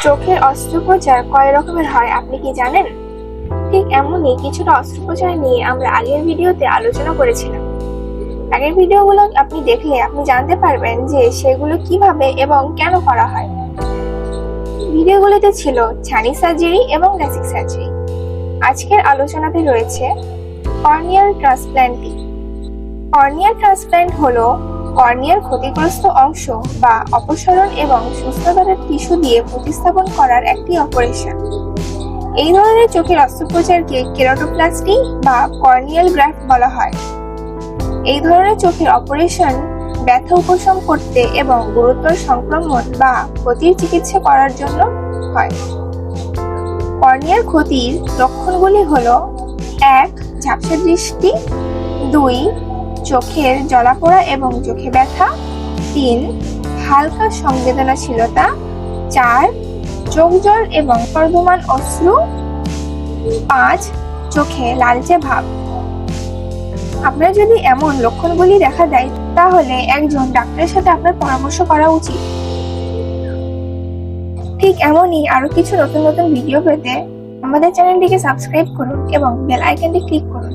চোখের অস্ত্রোপচার কয় রকমের হয় আপনি কি জানেন? ঠিক এমনই কিছুটা অস্ত্রোপচার নিয়ে আমরা আগের ভিডিওতে আলোচনা করেছিলাম। আগের ভিডিওগুলো আপনি দেখলে আপনি জানতে পারবেন যে সেগুলো কিভাবে এবং কেন করা হয়। ভিডিওগুলোতে ছিল ছানি সার্জারি এবং ল্যাসিক সার্জারি। আজকের আলোচনাতে রয়েছে কর্নিয়াল ট্রান্সপ্ল্যান্টিং। কর্নিয়াল ট্রান্সপ্ল্যান্ট হলো কর্নিয়ার ক্ষতিগ্রস্ত অংশ বা অপসারণ এবং সুস্থতার টিস্যু দিয়ে প্রতিস্থাপন করার একটি অপারেশন। এই ধরনের চোখের অস্ত্রোপচারকে কেরাটোপ্লাস্টি বা কর্নিয়াল গ্রাফট বলা হয়। এই ধরনের চোখের অপারেশন ব্যথা উপশম করতে এবং গুরুতর সংক্রমণ বা ক্ষতির চিকিৎসা করার জন্য হয়। কর্নিয়ার ক্ষতির লক্ষণগুলি হলো: 1. ঝাপসা দৃষ্টি, 2. চোখের জ্বলাপোড়া এবং চোখে ব্যথা, 3. হালকা সংবেদনশীলতা, 4. চোখ জল এবং বর্ধমান অশ্রু, 5. চোখে লালচে ভাব। আপনার যদি এমন লক্ষণগুলি দেখা দেয় তাহলে একজন ডাক্তারের সাথে আপনার পরামর্শ করা উচিত। ঠিক এমনই আরো কিছু নতুন নতুন ভিডিও পেতে আমাদের চ্যানেলটিকে সাবস্ক্রাইব করুন এবং বেল আইকনটি ক্লিক করুন।